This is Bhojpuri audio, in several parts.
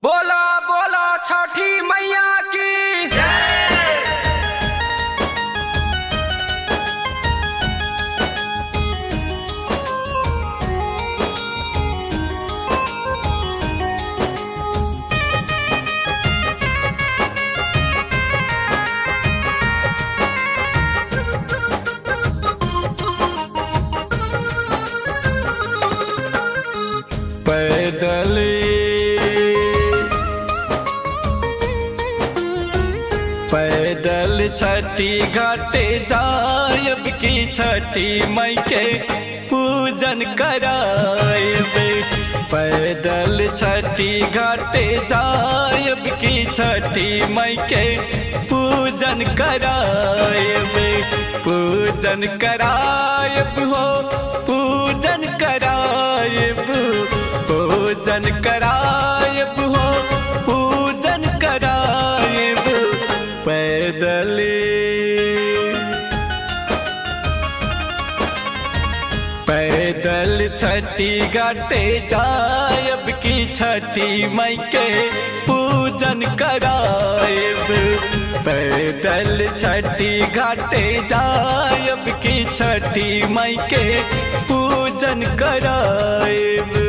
बोला बोला छठी मैया की जय। पैदल छठी घाटे जायब की छठी मई के पूजन कराएबे। पैदल छठी घाटे जायब की छठी मई के पूजन कराएबे। पूजन कराएब हो पूजन कराएब, पूजन कराएब हो पूजन कराएब। पैदल छठी घाटे जायब की छठी मई के पूजन कराएब। पैदल छठी घाटे जायब की छठी मई के पूजन कराएब।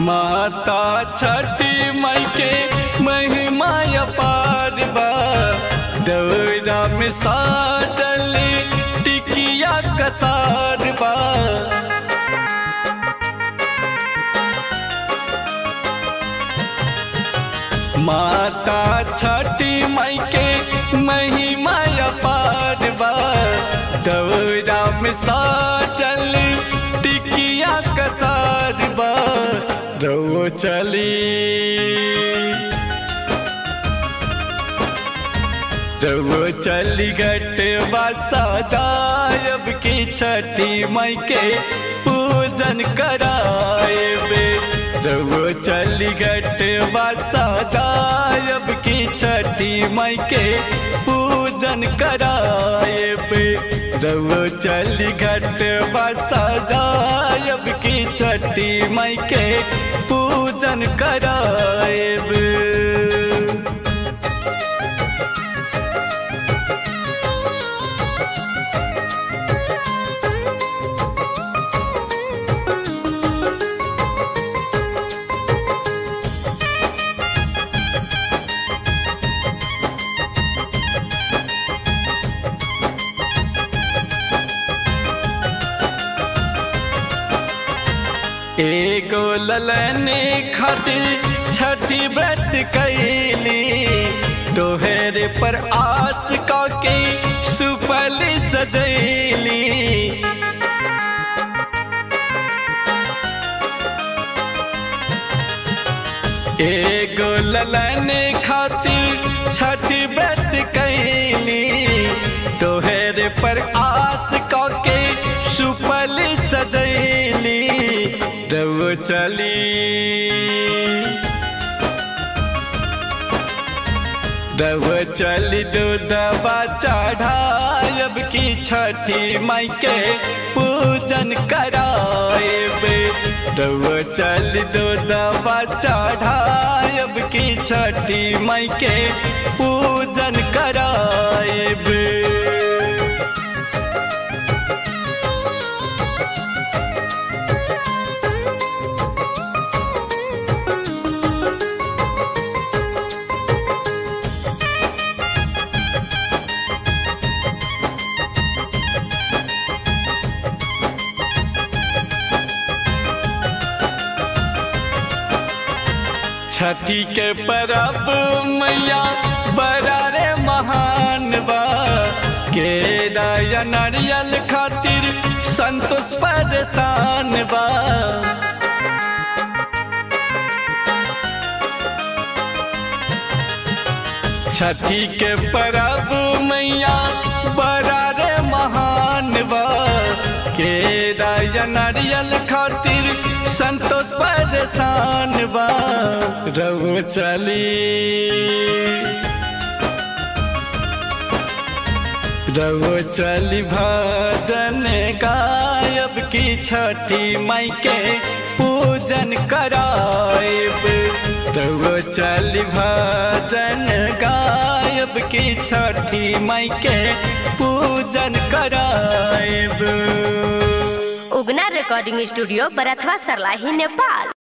माता छठी मई के महिमा अपार बा। दौरा में साजल टिकिया कसार बा। माता छठी मई के महिमा अपार बा। दौरा में साजल टिकिया कसार बा। रवो चली घटवा साजायब की छठी मई के पूजन कराएबे। रवो चली घटवा साजायब की छठी मई के पूजन कराएबे। रवो चली घटवा साजायब की छठी मई के पूजन कराएबे। एगो ललने खातिर छठी व्रत कैली। तोहरे पर आस काके सुफल सजैली। एगो ललने खातिर छठी व्रत कैली। तोहरे पर आस काके सुफल सजैली। रवो चली दूधवा चढ़ायब की छठी मई के पूजन कराएबे। रवो चली दूधवा चढ़ायब की छठी मई के पूजन कराएबे। छठी के परब मैया बड़ा रे महान बा। केरा या नारियल खातिर संतोष परेशान बा। छठी के परब मैया बड़ा रे महान बा के दाया नारियल खातिर संतोष परेशान बा। रघु चली भजन गायब की छठी माई के पूजन कराएब। रघु चली भजन गायब की छठी माई के पूजन कराएब। उगना रिकॉर्डिंग स्टूडियो बरथवा सरलाही नेपाल।